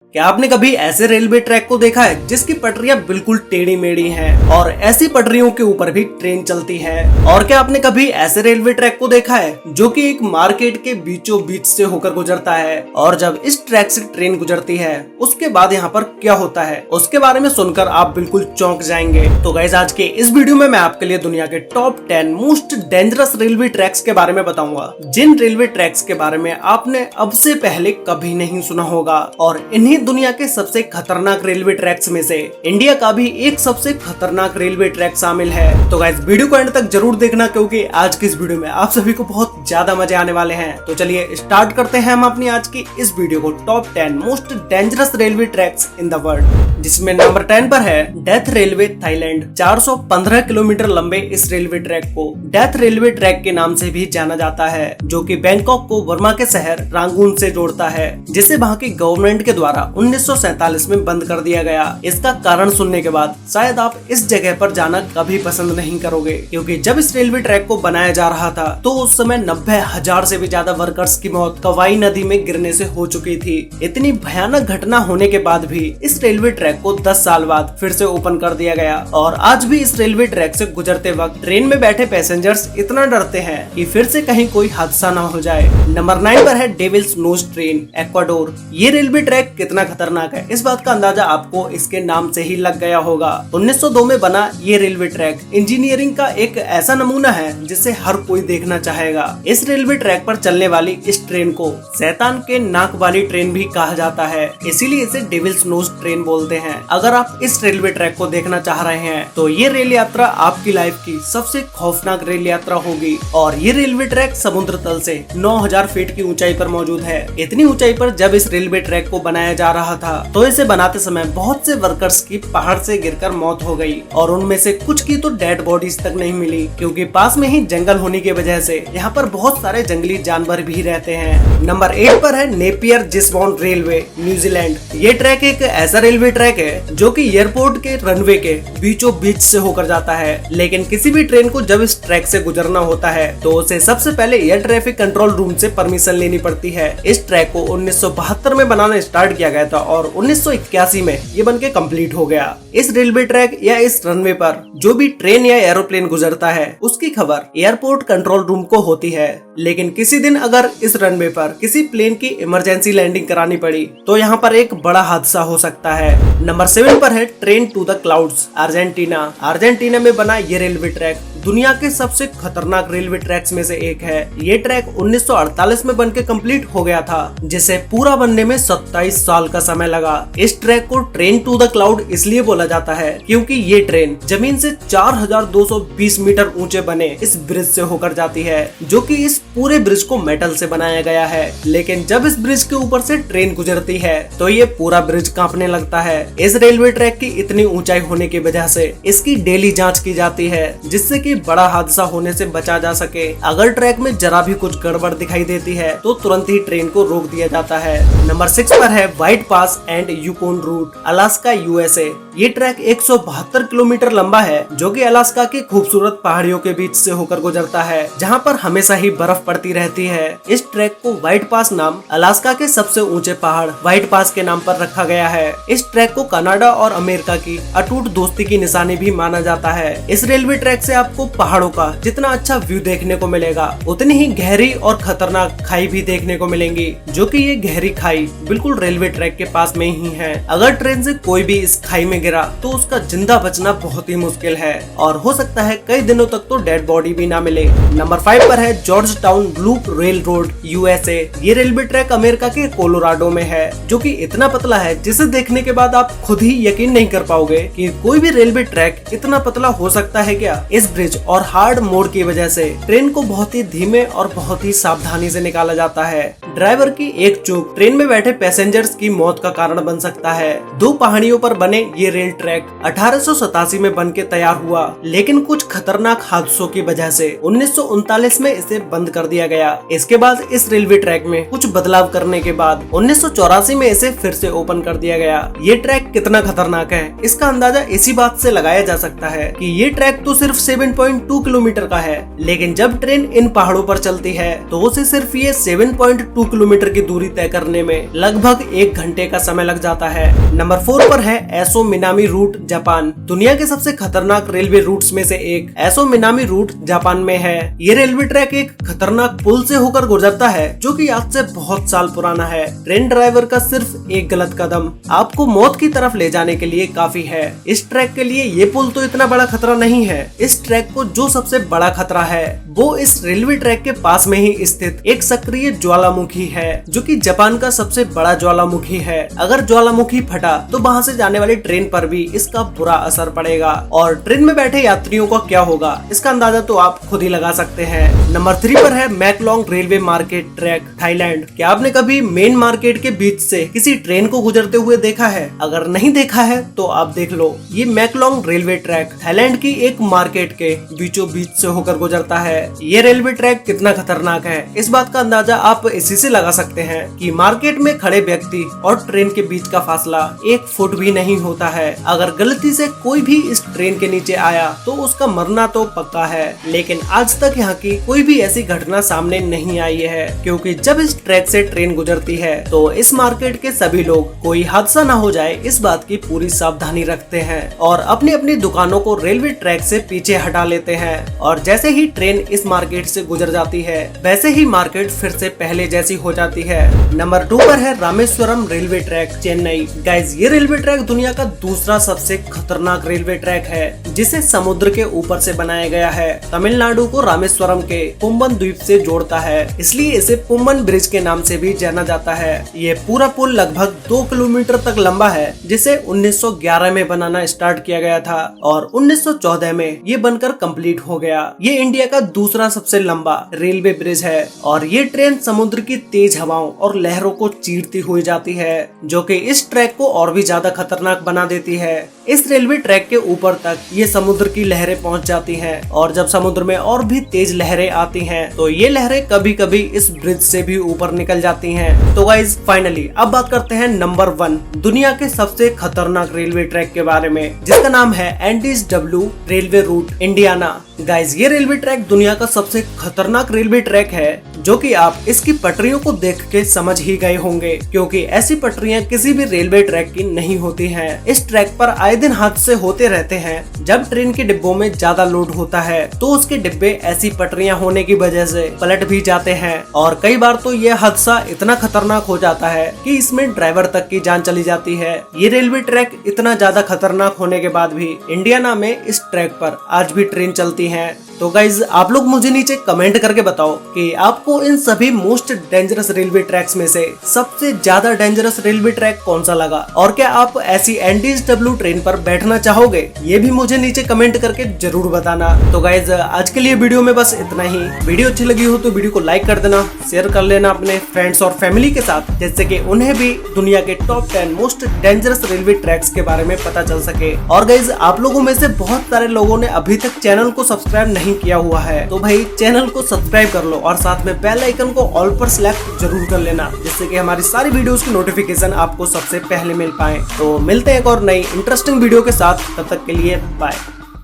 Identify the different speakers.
Speaker 1: क्या आपने कभी ऐसे रेलवे ट्रैक को देखा है जिसकी पटरियां बिल्कुल टेढ़ी मेढ़ी हैं और ऐसी पटरियों के ऊपर भी ट्रेन चलती है? और क्या आपने कभी ऐसे रेलवे ट्रैक को देखा है जो कि एक मार्केट के बीचों बीच से होकर गुजरता है? और जब इस ट्रैक से ट्रेन गुजरती है उसके बाद यहाँ पर क्या होता है, उसके बारे में सुनकर आप बिल्कुल चौंक जाएंगे। तो गाइस, आज के इस वीडियो में मैं आपके लिए दुनिया के top 10 most dangerous railway tracks के बारे में बताऊंगा, जिन रेलवे ट्रैक्स के बारे में आपने अब से पहले कभी नहीं सुना होगा। और इन्हीं दुनिया के सबसे खतरनाक रेलवे ट्रैक्स में से इंडिया का भी एक सबसे खतरनाक रेलवे ट्रैक शामिल है। तो गाइस, वीडियो को एंड तक जरूर देखना, क्योंकि आज की इस वीडियो में आप सभी को बहुत ज्यादा मजे आने वाले हैं। तो चलिए स्टार्ट करते हैं हम अपनी आज की इस वीडियो को top 10 most dangerous railway tracks in the world, जिसमें नंबर 10 पर है डेथ रेलवे थाईलैंड। 415 किलोमीटर लंबे इस रेलवे ट्रैक को डेथ रेलवे ट्रैक के नाम से भी जाना जाता है, जो कि बैंकॉक को बर्मा के शहर रंगून से जोड़ता है, जिसे वहां की गवर्नमेंट के द्वारा 1947 में बंद कर दिया गया। इसका कारण सुनने के बाद शायद आप इस जगह पर जाना कभी पसंद नहीं करोगे, क्योंकि जब इस रेलवे ट्रैक को बनाया जा रहा था तो उस समय 90,000 से भी ज्यादा वर्कर्स की मौत कवाई नदी में गिरने से हो चुकी थी। इतनी भयानक घटना होने के बाद भी इस रेलवे ट्रैक को 10 साल बाद फिर से ओपन कर दिया गया, और आज भी इस रेलवे ट्रैक से गुजरते वक्त ट्रेन में बैठे पैसेंजर्स इतना डरते हैं कि फिर से कहीं कोई हादसा न हो जाए। नंबर 9 पर है डेविल्स नोज ट्रेन, एक्वाडोर। ये रेलवे ट्रैक कितना खतरनाक है, इस बात का अंदाजा आपको इसके नाम से ही लग गया होगा। 1902 में बना ये रेलवे ट्रैक इंजीनियरिंग का एक ऐसा नमूना है जिसे हर कोई देखना चाहेगा। इस रेलवे ट्रैक पर चलने वाली इस ट्रेन को शैतान के नाक वाली ट्रेन भी कहा जाता है, इसीलिए इसे डेविल्स नोज ट्रेन बोलते हैं। अगर आप इस रेलवे ट्रैक को देखना चाह रहे हैं तो ये रेल यात्रा आपकी लाइफ की सबसे खौफनाक रेल यात्रा होगी। और ये रेलवे ट्रैक समुद्र तल से 9,000 फीट की ऊंचाई पर मौजूद है। इतनी ऊंचाई पर जब इस रेलवे ट्रैक को बनाया जा रहा था तो इसे बनाते समय बहुत से वर्कर्स की पहाड़ से गिरकर मौत हो गई, और उनमें से कुछ की तो डेड बॉडीज तक नहीं मिली, क्योंकि पास में ही जंगल होने की वजह से यहाँ पर बहुत सारे जंगली जानवर भी रहते हैं। नंबर 8 पर है नेपियर जिसबॉर्न रेलवे, न्यूजीलैंड। ये ट्रैक एक ऐसा रेलवे ट्रैक है जो कि एयरपोर्ट के रनवे के बीचों बीच से होकर जाता है, लेकिन किसी भी ट्रेन को जब इस ट्रैक से गुजरना होता है तो उसे सबसे पहले एयर ट्रैफिक कंट्रोल रूम से परमिशन लेनी पड़ती है। इस ट्रैक को 1972 में बनाना स्टार्ट किया गया था और 1981 में ये बनके कंप्लीट हो गया। इस रेलवे ट्रैक या इस रनवे पर जो भी ट्रेन या एरोप्लेन गुजरता है उसकी खबर एयरपोर्ट कंट्रोल रूम को होती है, लेकिन किसी दिन अगर इस रनवे पर किसी प्लेन की इमरजेंसी लैंडिंग करानी पड़ी तो यहाँ पर एक बड़ा हादसा हो सकता है। नंबर 7 पर है train to the clouds, Argentina. Argentina में बना ये रेलवे ट्रैक दुनिया के सबसे खतरनाक रेलवे ट्रैक्स में से एक है। ये ट्रैक 1948 में बनके कंप्लीट हो गया था, जिसे पूरा बनने में 27 साल का समय लगा। इस ट्रैक को ट्रेन टू द क्लाउड इसलिए बोला जाता है क्योंकि ये ट्रेन जमीन से 4,220 मीटर ऊंचे बने इस ब्रिज से होकर जाती है, जो कि इस पूरे ब्रिज को मेटल से बनाया गया है। लेकिन जब इस ब्रिज के ऊपर से ट्रेन गुजरती है तो ये पूरा ब्रिज कांपने लगता है। इस रेलवे ट्रैक की इतनी ऊंचाई होने की वजह से इसकी डेली जांच की जाती है, जिससे कि बड़ा हादसा होने से बचा जा सके। अगर ट्रैक में जरा भी कुछ गड़बड़ दिखाई देती है तो तुरंत ही ट्रेन को रोक दिया जाता है। नंबर 6 पर है White Pass and Yukon Route, Alaska, USA. ये ट्रैक 172 किलोमीटर लंबा है, जो कि अलास्का की खूबसूरत पहाड़ियों के बीच से होकर गुजरता है, जहाँ पर हमेशा ही बर्फ पड़ती रहती है। इस ट्रैक को व्हाइट पास नाम अलास्का के सबसे ऊंचे पहाड़ व्हाइट पास के नाम पर रखा गया है। इस ट्रैक को कनाडा और अमेरिका की अटूट दोस्ती की निशानी भी माना जाता है। इस रेलवे ट्रैक से आपको पहाड़ों का जितना अच्छा व्यू देखने को मिलेगा, उतनी ही गहरी और खतरनाक खाई भी देखने को मिलेंगी, जो कि ये गहरी खाई बिल्कुल रेलवे ट्रैक के पास में ही है। अगर ट्रेन से कोई भी इस खाई में गिरा तो उसका जिंदा बचना बहुत ही मुश्किल है, और हो सकता है कई दिनों तक तो डेड बॉडी भी ना मिले। नंबर 5 पर है George town loop rail road, USA. ये रेलवे ट्रैक अमेरिका के कोलोराडो में है, जो कि इतना पतला है जिसे देखने के बाद आप खुद ही यकीन नहीं कर पाओगे कि कोई भी रेलवे ट्रैक इतना पतला हो सकता है क्या। इस ब्रिज और हार्ड मोड़ की वजह से ट्रेन को बहुत ही धीमे और बहुत ही सावधानी से निकाला जाता है। ड्राइवर की एक चूक ट्रेन में बैठे पैसेंजर्स की मौत का कारण बन सकता है। 2 पहाड़ियों पर बने ये रेल ट्रैक 1887 में बनके तैयार हुआ, लेकिन कुछ खतरनाक हादसों की वजह से 1939 में इसे बंद कर दिया गया। इसके बाद इस रेलवे ट्रैक में कुछ बदलाव करने के बाद 1984 में इसे फिर से ओपन कर दिया गया। ये ट्रैक कितना खतरनाक है इसका अंदाजा इसी बात से लगाया जा सकता है कि ये ट्रैक तो सिर्फ 7.2 किलोमीटर का है, लेकिन जब ट्रेन इन पहाड़ों पर चलती है तो उसे सिर्फ ये 7.2 2 किलोमीटर की दूरी तय करने में लगभग 1 घंटे का समय लग जाता है। नंबर 4 पर है एसो मिनामी रूट, जापान। दुनिया के सबसे खतरनाक रेलवे रूट्स में से एक एसो मिनामी रूट जापान में है। ये रेलवे ट्रैक एक खतरनाक पुल से होकर गुजरता है जो कि आज से बहुत साल पुराना है। ट्रेन ड्राइवर का सिर्फ एक गलत कदम आपको मौत की तरफ ले जाने के लिए काफी है। इस ट्रैक के लिए ये पुल तो इतना बड़ा खतरा नहीं है। इस ट्रैक को जो सबसे बड़ा खतरा है वो इस रेलवे ट्रैक के पास में ही स्थित एक सक्रिय ज्वालामुखी है जो कि जापान का सबसे बड़ा ज्वालामुखी है। अगर ज्वालामुखी फटा तो वहाँ से जाने वाली ट्रेन पर भी इसका बुरा असर पड़ेगा और ट्रेन में बैठे यात्रियों का क्या होगा इसका अंदाजा तो आप खुद ही लगा सकते हैं। नंबर 3 पर है मैकलोंग रेलवे मार्केट ट्रैक, थाईलैंड। क्या आपने कभी मेन मार्केट के बीच से किसी ट्रेन को गुजरते हुए देखा है? अगर नहीं देखा है तो आप देख लो। ये मैकलोंग रेलवे ट्रैक थाईलैंड की एक मार्केट के बीचों बीच से होकर गुजरता है। ये रेलवे ट्रैक कितना खतरनाक है इस बात का अंदाजा आप इसी से लगा सकते हैं कि मार्केट में खड़े व्यक्ति और ट्रेन के बीच का फासला 1 फुट भी नहीं होता है। अगर गलती से कोई भी इस ट्रेन के नीचे आया तो उसका मरना तो पक्का है। लेकिन आज तक यहाँ की कोई भी ऐसी घटना सामने नहीं आई है क्योंकि जब इस ट्रैक से ट्रेन गुजरती है तो इस मार्केट के सभी लोग कोई हादसा न हो जाए इस बात की पूरी सावधानी रखते हैं और अपनी अपनी दुकानों को रेलवे ट्रैक से पीछे हटा लेते हैं। और जैसे ही ट्रेन इस मार्केट से गुजर जाती है वैसे ही मार्केट फिर से पहले जैसी हो जाती है। नंबर 2 पर है Rameswaram railway track, Chennai. Guys ये रेलवे ट्रैक दुनिया का दूसरा सबसे खतरनाक रेलवे ट्रैक है जिसे समुद्र के ऊपर से बनाया गया है। तमिलनाडु को रामेश्वरम के पुम्बन द्वीप से जोड़ता है, इसलिए इसे पुम्बन ब्रिज के नाम से भी जाना जाता है। ये पूरा पुल लगभग 2 किलोमीटर तक लंबा है जिसे 1911 में बनाना स्टार्ट किया गया था और 1914 में ये बनकर कंप्लीट हो गया। ये इंडिया का दूसरा सबसे लंबा रेलवे ब्रिज है और ये ट्रेन समुद्र की तेज हवाओं और लहरों को चीरती हुई जाती है जो कि इस ट्रैक को और भी ज्यादा खतरनाक बना देती है। इस रेलवे ट्रैक के ऊपर तक ये समुद्र की लहरें पहुंच जाती हैं और जब समुद्र में और भी तेज लहरें आती हैं तो ये लहरें कभी कभी इस ब्रिज से भी ऊपर निकल जाती हैं। तो गाइस फाइनली अब बात करते हैं नंबर 1 दुनिया के सबसे खतरनाक रेलवे ट्रैक के बारे में जिसका नाम है Andes W railway route, Indiana. Guys ये रेलवे ट्रैक दुनिया का सबसे खतरनाक रेलवे ट्रैक है जो कि आप इसकी पटरियों को देख के समझ ही गए होंगे क्योंकि ऐसी पटरियां किसी भी रेलवे ट्रैक की नहीं होती हैं। इस ट्रैक पर आए दिन हादसे होते रहते हैं। जब ट्रेन के डिब्बों में ज्यादा लोड होता है तो उसके डिब्बे ऐसी पटरियां होने की वजह से पलट भी जाते हैं और कई बार तो यह हादसा इतना खतरनाक हो जाता है कि इसमें ड्राइवर तक की जान चली जाती है। ये रेलवे ट्रैक इतना ज्यादा खतरनाक होने के बाद भी इंडियाना में इस ट्रैक पर आज भी ट्रेन चलती है। तो गाइज आप लोग मुझे नीचे कमेंट करके बताओ कि आपको इन सभी मोस्ट डेंजरस रेलवे ट्रैक्स में से सबसे ज्यादा डेंजरस रेलवे ट्रैक कौन सा लगा और क्या आप ऐसी एंडीज डब्ल्यू ट्रेन पर बैठना चाहोगे? ये भी मुझे नीचे कमेंट करके जरूर बताना। तो गाइज आज के लिए वीडियो में बस इतना ही। वीडियो अच्छी लगी हो तो वीडियो को लाइक कर देना, शेयर कर लेना अपने फ्रेंड्स और फैमिली के साथ जिससे कि उन्हें भी दुनिया के top 10 most dangerous railway tracks के बारे में पता चल सके। और गाइज आप लोगों में से बहुत सारे लोगों ने अभी तक चैनल को सब्सक्राइब नहीं किया हुआ है तो भाई चैनल को सब्सक्राइब कर लो और साथ में बेल आइकन को ऑल पर सिलेक्ट जरूर कर लेना जिससे कि हमारी सारी वीडियोस की नोटिफिकेशन आपको सबसे पहले मिल पाए। तो मिलते हैं एक और नई इंटरेस्टिंग वीडियो के साथ, तब तक के लिए बाय।